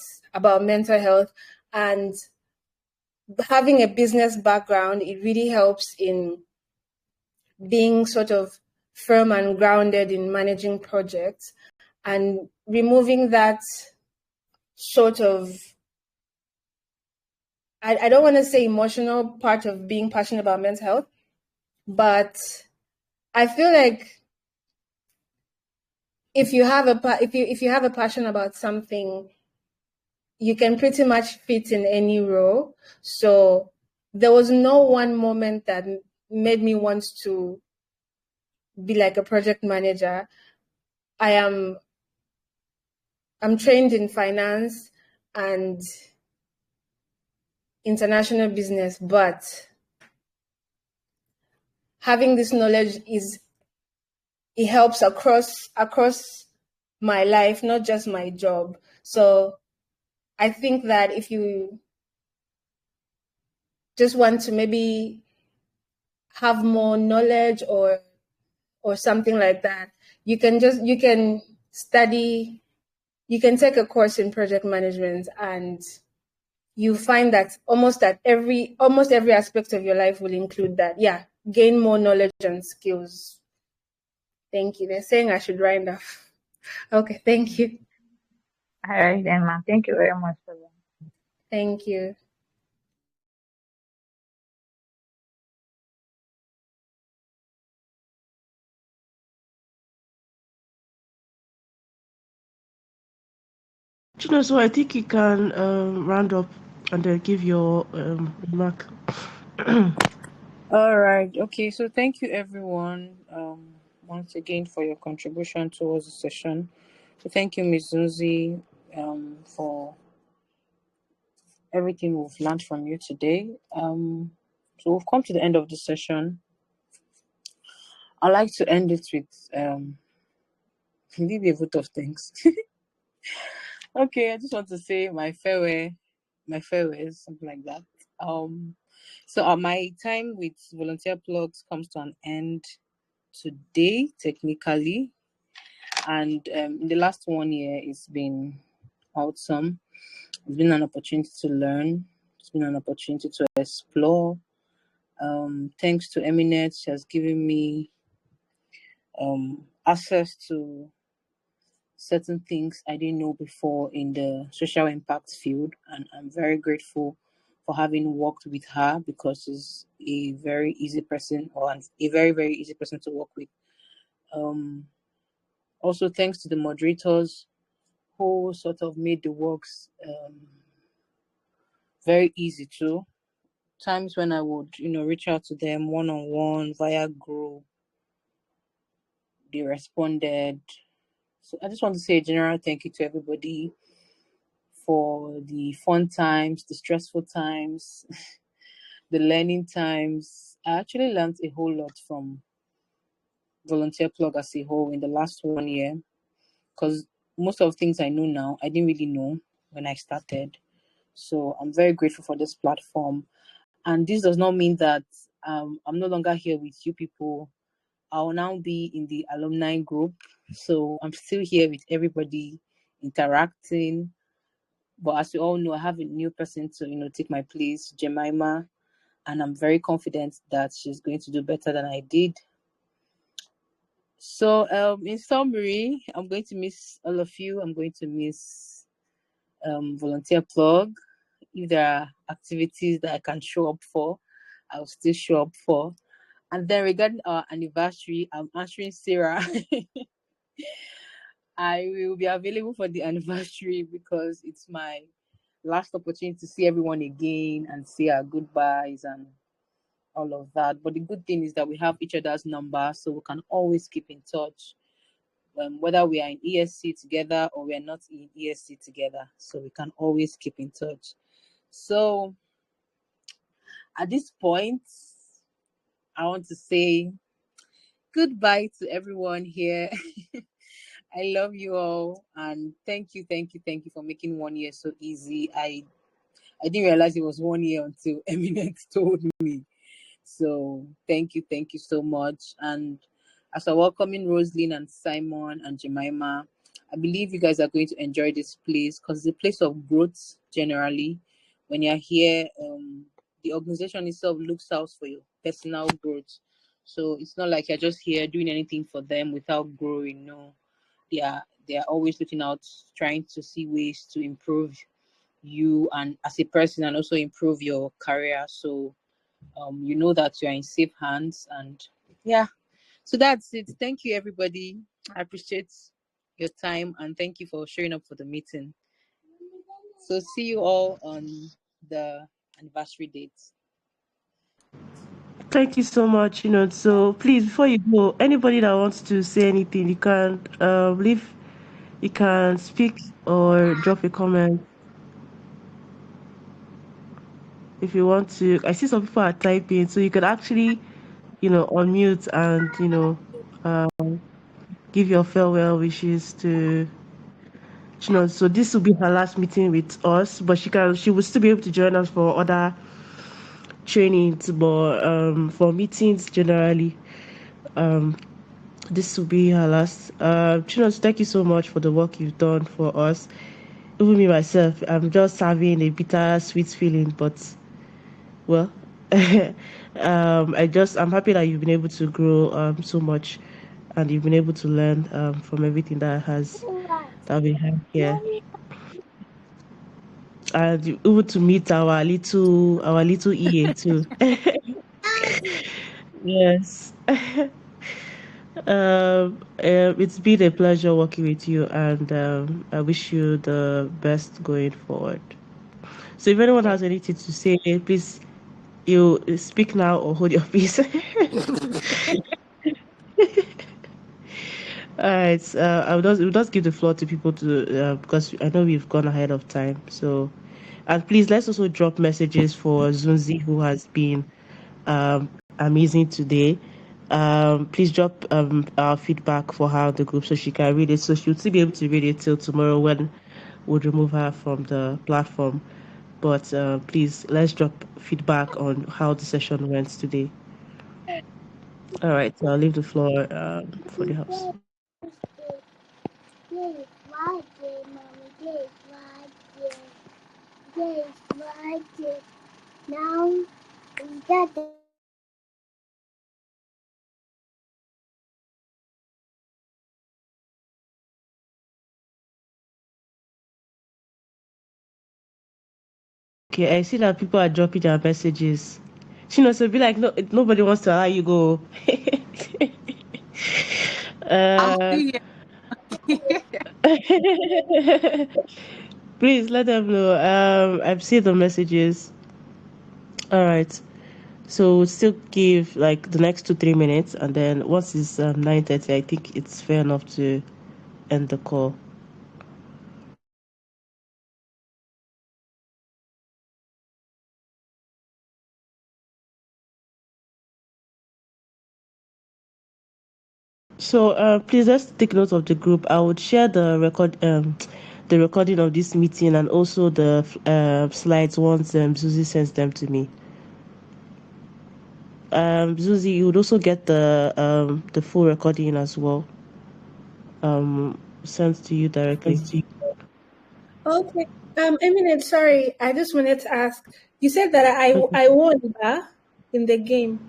mental health, and having a business background, it really helps in being sort of firm and grounded in managing projects and removing that sort of I don't want to say emotional part of being passionate about mental health, but I feel like if you have a passion about something, you can pretty much fit in any role. So there was no one moment that made me want to be like a project manager. I'm trained in finance and international business, but having this knowledge it helps across my life, not just my job. So I think that if you just want to maybe have more knowledge or something like that, you can study, you can take a course in project management, and you find that almost every aspect of your life will include that. Yeah, gain more knowledge and skills. Thank you. They're saying I should wind up. Okay, thank you. All right then, ma'am. Thank you very much for that. Thank you. So I think you can round up and then give your remark. All right. Okay. So thank you, everyone, once again for your contribution towards the session. So thank you, Ms. Zunzi, for everything we've learned from you today. So we've come to the end of the session. I'd like to end it with maybe a vote of thanks. Okay, I just want to say my farewells, something like that. So my time with volunteer plugs comes to an end today, technically, and in the last 1 year, it's been awesome. It's been an opportunity to learn. It's been an opportunity to explore. Thanks to Eminet, she has given me access to certain things I didn't know before in the social impact field, and I'm very grateful for having worked with her because she's a very easy person, or a very, very easy person to work with. Also, thanks to the moderators who sort of made the works very easy too. Times when I would, reach out to them one-on-one via group, they responded. So I just want to say a general thank you to everybody for the fun times, the stressful times, the learning times. I actually learned a whole lot from Volunteer Plug as a whole in the last 1 year, because most of the things I know now, I didn't really know when I started. So I'm very grateful for this platform. And this does not mean that I'm no longer here with you people. I'll now be in the alumni group. So I'm still here with everybody interacting. But as you all know, I have a new person to, take my place, Jemima. And I'm very confident that she's going to do better than I did. So in summary, I'm going to miss all of you. I'm going to miss Volunteer Plug. If there are activities that I can show up for, I'll still show up for. And then regarding our anniversary, I'm answering Sarah. I will be available for the anniversary because it's my last opportunity to see everyone again and say our goodbyes and all of that. But the good thing is that we have each other's number, so we can always keep in touch, whether we are in ESC together or we are not in ESC together. So we can always keep in touch. So at this point, I want to say goodbye to everyone here. I love you all, and thank you for making 1 year so easy. I didn't realize it was 1 year until Eminent told me. So thank you so much. And as I'm welcoming Roslyn and Simon and Jemima, I believe you guys are going to enjoy this place because it's a place of growth generally. When you're here, the organization itself looks out for your personal growth. So it's not like you're just here doing anything for them without growing. No, they are always looking out, trying to see ways to improve you and as a person, and also improve your career. So you know that you're in safe hands. And yeah, so that's it. Thank you, everybody. I appreciate your time, and thank you for showing up for the meeting. So see you all on the anniversary date. Thank you so much. So please, before you go, anybody that wants to say anything, you can leave. You can speak or drop a comment if you want to. I see some people are typing, so you can actually, unmute and give your farewell wishes to. So this will be her last meeting with us, but she will still be able to join us for other trainings, but for meetings generally, this will be her last. Chinos, thank you so much for the work you've done for us. Even me myself, I'm just having a bitter sweet feeling, but well, I'm happy that you've been able to grow so much, and you've been able to learn from everything that we have here, and you're able to meet our little EA too. Yes. It's been a pleasure working with you, and I wish you the best going forward. So, if anyone has anything to say, please you speak now or hold your peace. All right. We'll just give the floor to people to because I know we've gone ahead of time. So, and please let's also drop messages for Zunzi, who has been amazing today. Please drop our feedback for her on the group so she can read it. So she'll still be able to read it till tomorrow when we'll remove her from the platform. But please let's drop feedback on how the session went today. All right, so I'll leave the floor for the house. Now we got the Okay, I see that people are dropping their messages. So be like, no, nobody wants to allow you go. I'm uh, still here. please let them know. I've seen the messages. All right. So we'll still give like the next 2-3 minutes, and then once it's 9:30, I think it's fair enough to end the call. So please let's take note of the group. I would share the recording of this meeting and also the slides once Susie sends them to me. Susie, you would also get the full recording as well. Sent to you directly. Okay. Eminent, sorry, I just wanted to ask. You said that I won in the game.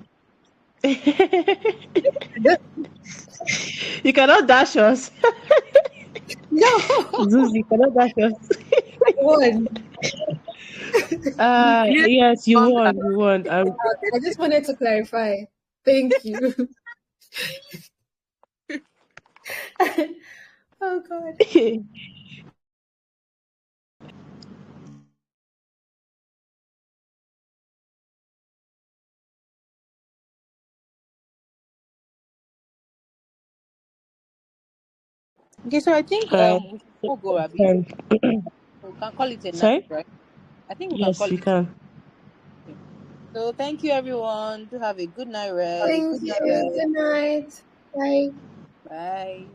You cannot dash us. No, Susie, you cannot dash us. I won. Yes, you won. You won. I just wanted to clarify. Thank you. Oh God. Okay, so I think we should all go, Abby. Um, So we can call it a night, sorry? right? I think we can Yes, call we it. can. So thank you, everyone. Do have a good night rest. Thank you. Good night. Bye. Bye.